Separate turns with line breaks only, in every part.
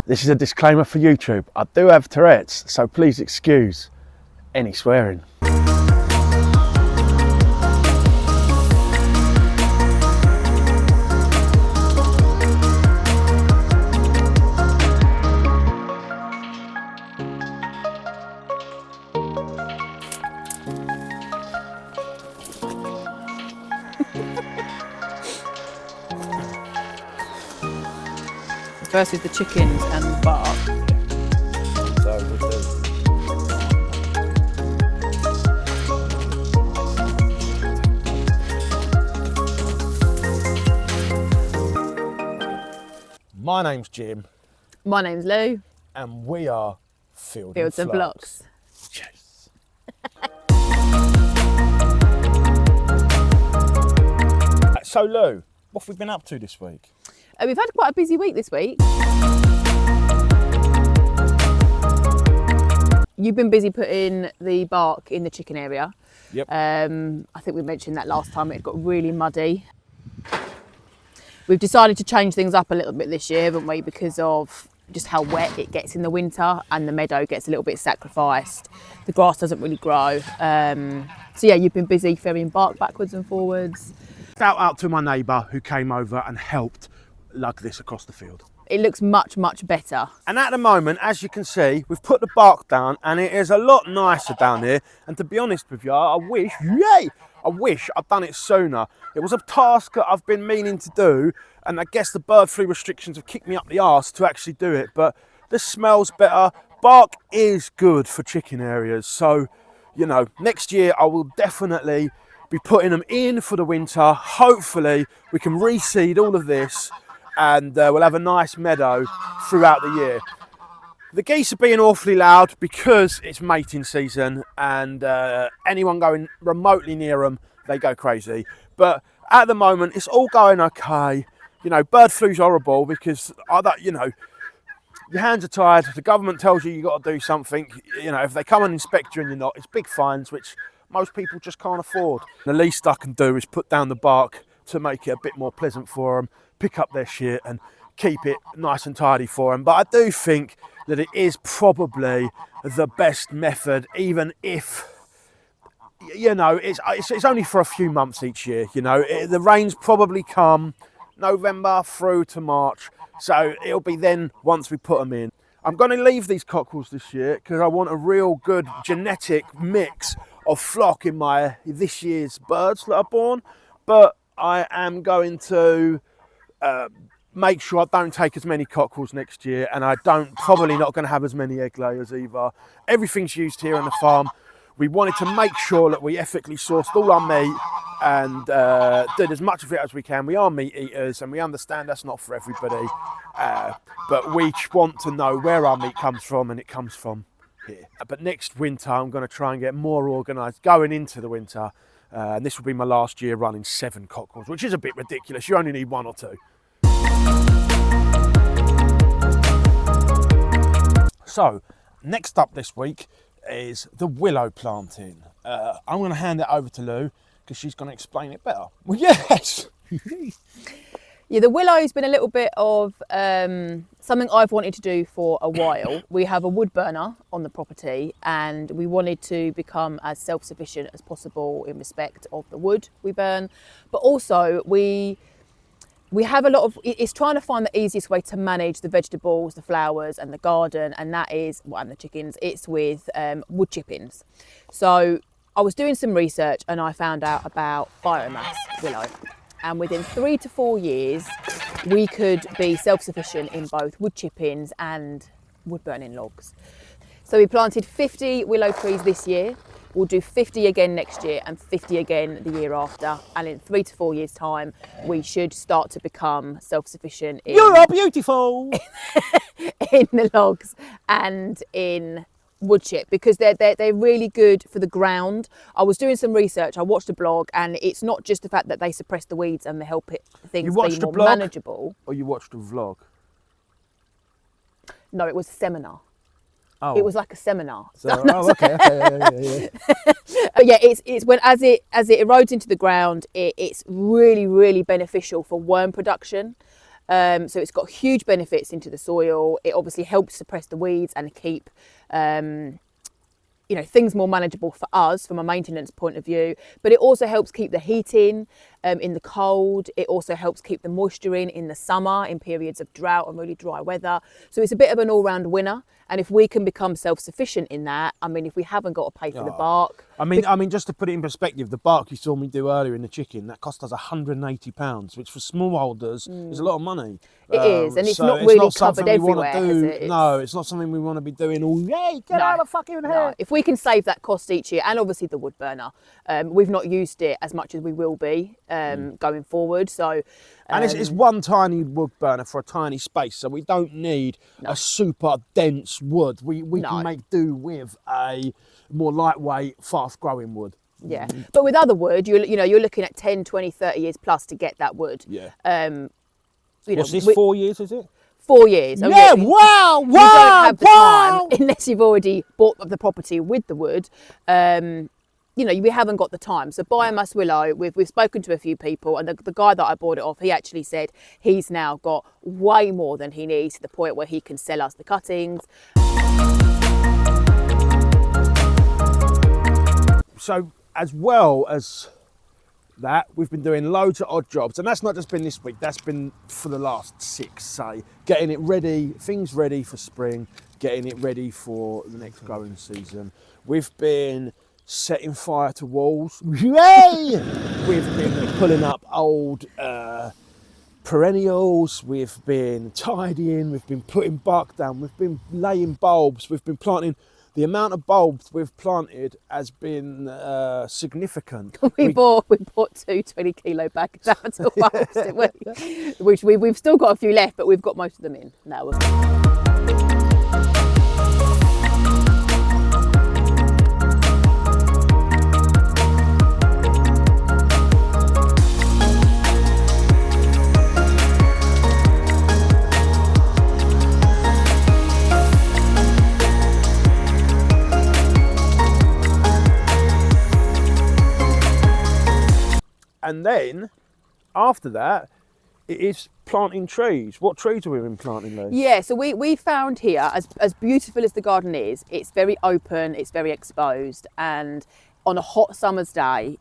This is a disclaimer for YouTube. I do have Tourette's, so please excuse any swearing.
Versus the chickens and the bark.
So my name's Jim.
My name's Lou.
And we are Fields
and Flocks.
Yes. So Lou, what have we been up to this week?
We've had quite a busy week this week. You've been busy putting the bark in the chicken area.
Yep.
I think we mentioned that last time. It got really muddy. We've decided to change things up a little bit this year, haven't we, because of just how wet it gets in the winter and the meadow gets a little bit sacrificed. The grass doesn't really grow. So yeah, you've been busy ferrying bark backwards and forwards.
Shout out to my neighbour who came over and helped lug this across the field.
It looks much, much better.
And at the moment, as you can see, we've put the bark down and it is a lot nicer down here. And to be honest with you, I wish I'd done it sooner. It was a task that I've been meaning to do, and I guess the bird flu restrictions have kicked me up the arse to actually do it. But this smells better. Bark is good for chicken areas. So, you know, next year I will definitely be putting them in for the winter. Hopefully we can reseed all of this and we'll have a nice meadow throughout the year. The geese are being awfully loud because it's mating season, and anyone going remotely near them, they go crazy. But at the moment, it's all going okay. You know, bird flu's horrible because, you know, your hands are tied. The government tells you got to do something. You know, if they come and inspect you and you're not, it's big fines, which most people just can't afford. The least I can do is put down the bark to make it a bit more pleasant for them, pick up their shit and keep it nice and tidy for them. But I do think that it is probably the best method, even if, you know, it's only for a few months each year. You know, the rains probably come November through to March, so it'll be then once we put them in. I'm going to leave these cockerels this year because I want a real good genetic mix of flock in my this year's birds that are born, but I am going to make sure I don't take as many cockerels next year, and I probably not going to have as many egg layers either. Everything's used here on the farm. We wanted to make sure that we ethically sourced all our meat and did as much of it as we can. We are meat eaters and we understand that's not for everybody, but we want to know where our meat comes from, and it comes from here. But next winter I'm going to try and get more organised going into the winter, and this will be my last year running 7 cockerels, which is a bit ridiculous. You only need 1 or 2. So next up this week is the willow planting. I'm going to hand it over to Lou because she's going to explain it better. Well, yes.
Yeah, the willow's been a little bit of something I've wanted to do for a while. We have a wood burner on the property and we wanted to become as self-sufficient as possible in respect of the wood we burn, but also we have a lot of, it's trying to find the easiest way to manage the vegetables, the flowers and the garden, and that is, well, and the chickens, it's with wood chippings. So I was doing some research and I found out about biomass willow. And within 3 to 4 years, we could be self-sufficient in both wood chippings and wood burning logs. So we planted 50 willow trees this year. We'll do 50 again next year and 50 again the year after. And in 3 to 4 years' time, we should start to become self-sufficient in,
You're beautiful!
in the logs and in wood chip, because they're really good for the ground. I was doing some research, I watched a blog, and it's not just the fact that they suppress the weeds and they help things be more manageable.
Or you watched a vlog?
No, it was a seminar.
Oh.
It was like a seminar.
So, oh, okay. Yeah.
Yeah, it's when as it erodes into the ground, it's really, really beneficial for worm production. So it's got huge benefits into the soil. It obviously helps suppress the weeds and keep things more manageable for us from a maintenance point of view, but it also helps keep the heat in the cold. It also helps keep the moisture in the summer, in periods of drought and really dry weather. So it's a bit of an all-round winner. And if we can become self-sufficient in that, I mean, if we haven't got to pay for the bark.
I mean, just to put it in perspective, the bark you saw me do earlier in the chicken, that cost us £180, which for smallholders is a lot of money.
It is, and it's
so
not really
not
covered everywhere,
do.
is it?
No, it's not something we want to be doing all, yay, get out of fucking here.
No. If we can save that cost each year, and obviously the wood burner, we've not used it as much as we will be going forward. So,
and it's one tiny wood burner for a tiny space, so we don't need a super dense wood. We can make do with a more lightweight, fast-growing wood.
Yeah, but with other wood, you're looking at 10, 20, 30 years plus to get that wood.
Yeah.
What's
this, 4 years, is it?
4 years.
Yeah,
really.
wow,
You don't have the time, unless you've already bought the property with the wood. We haven't got the time. So biomass willow, we've spoken to a few people, and the guy that I bought it off, he actually said he's now got way more than he needs, to the point where he can sell us the cuttings.
So as well as that, we've been doing loads of odd jobs, and that's not just been this week, that's been for the last 6, say, getting it ready, things ready for spring, getting it ready for the next growing season. We've been setting fire to walls. Yay! We've been pulling up old perennials, we've been tidying, we've been putting bark down, we've been laying bulbs, we've been planting. The amount of bulbs we've planted has been significant.
We bought 2 20-kilo bags of bulbs, didn't we? Which we've still got a few left, but we've got most of them in now.
And then, after that, it is planting trees. What trees have we been planting, Lee?
Yeah, so we found here, as beautiful as the garden is, it's very open, it's very exposed, and on a hot summer's day,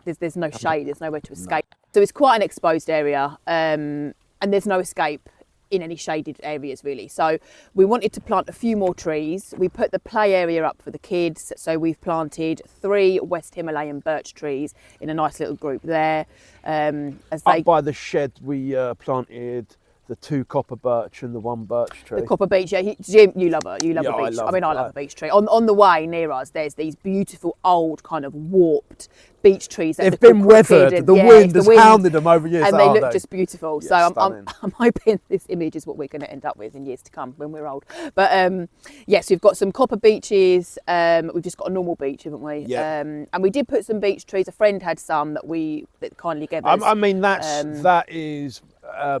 there's no shade, there's nowhere to escape. So it's quite an exposed area, and there's no escape in any shaded areas really. So we wanted to plant a few more trees. We put the play area up for the kids, so we've planted 3 West Himalayan birch trees in a nice little group there.
Up by the shed we planted the 2 copper birch and the 1 birch tree.
The copper beech, yeah. Jim, you love it. You love a beech. I love a beech tree. On the way near us, there's these beautiful old kind of warped beech trees.
They've been weathered. The wind has hounded them over years.
And they look just beautiful.
Yeah,
so I'm hoping this image is what we're going to end up with in years to come when we're old. But yes, we've got some copper beeches. We've just got a normal beech, haven't we?
Yeah.
And we did put some beech trees. A friend had some that kindly gave us.
I mean, that is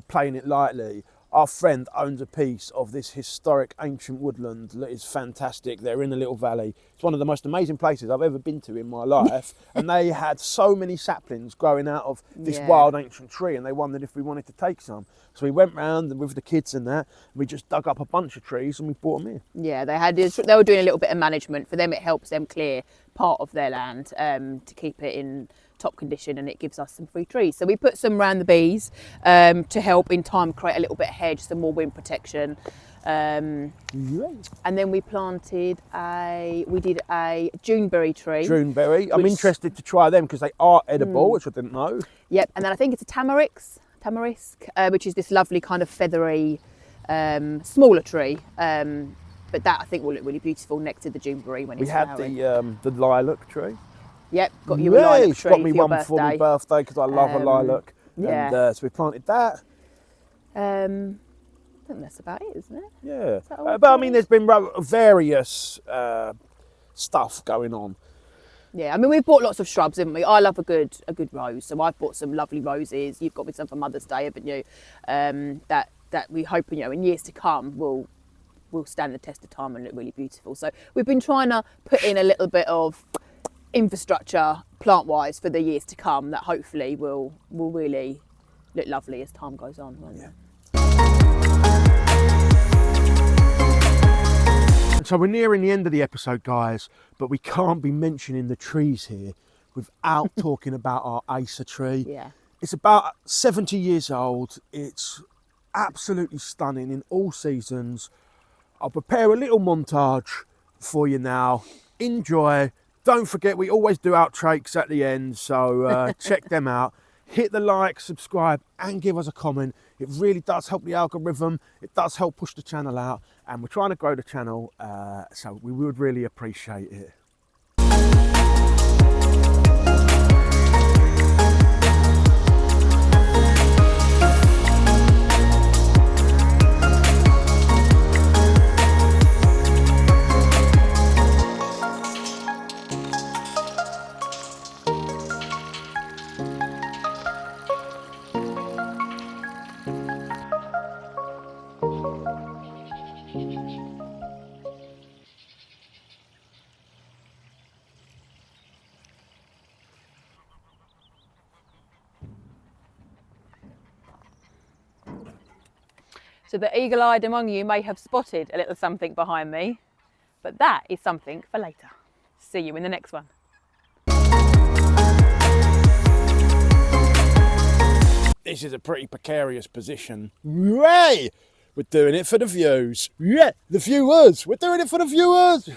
playing it lightly. Our friend owns a piece of this historic ancient woodland that is fantastic. They're in a little valley. It's one of the most amazing places I've ever been to in my life. And they had so many saplings growing out of this wild ancient tree, and they wondered if we wanted to take some. So we went round with the kids and that, and we just dug up a bunch of trees and we brought them in.
Yeah, they were doing a little bit of management. For them, it helps them clear part of their land to keep it in top condition, and it gives us some free trees. So we put some round the bees to help in time create a little bit of hedge, some more wind protection. And then we did a Juneberry tree.
Juneberry. I'm interested to try them because they are edible, which I didn't know.
Yep, and then I think it's a tamarisk, which is this lovely kind of feathery, smaller tree. But that I think will look really beautiful next to the Juneberry when it's flowering.
We had the lilac tree.
Yep, got you a lilac tree
got me
for your
one for my birthday because I love a lilac.
Yeah.
And so we planted that.
I think that's about it, isn't it?
Yeah. But I mean, there's been various stuff going on.
Yeah, I mean, we've bought lots of shrubs, haven't we? I love a good rose, so I've bought some lovely roses. You've got me some for Mother's Day, haven't you? That we hope, in years to come will stand the test of time and look really beautiful. So we've been trying to put in a little bit of infrastructure plant-wise for the years to come that hopefully will really look lovely as time goes on, won't it?
So we're nearing the end of the episode, guys, but we can't be mentioning the trees here without talking about our acer tree.
Yeah.
It's about 70 years old. It's absolutely stunning in all seasons. I'll prepare a little montage for you now. Enjoy. Don't forget, we always do outtakes at the end, so check them out. Hit the like, subscribe, and give us a comment. It really does help the algorithm. It does help push the channel out, and we're trying to grow the channel, so we would really appreciate it.
So the eagle-eyed among you may have spotted a little something behind me, but that is something for later. See you in the next one.
This is a pretty precarious position. Yay! We're doing it for the views. Yeah, the viewers. We're doing it for the viewers.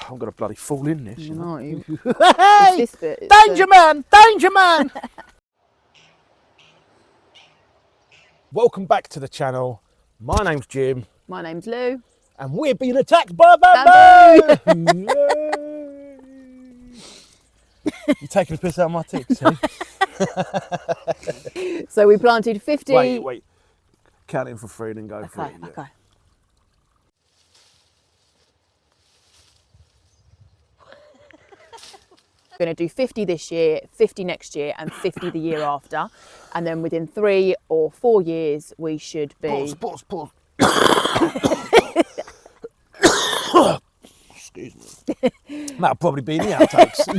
I'm going to bloody fall in this.
No,
Hey!
it's this bit. It's
Danger man! Danger man! Welcome back to the channel. My name's Jim.
My name's Lou.
And we're being attacked by bamboo! You're taking a piss out of my tits, eh?
So we planted 50...
Wait. Count in for 3 and then go for it. Yeah.
Okay. We're going to do 50 this year, 50 next year, and 50 the year after. And then within 3 or 4 years, we should be...
Pause. Excuse me. That'll probably be the outtakes.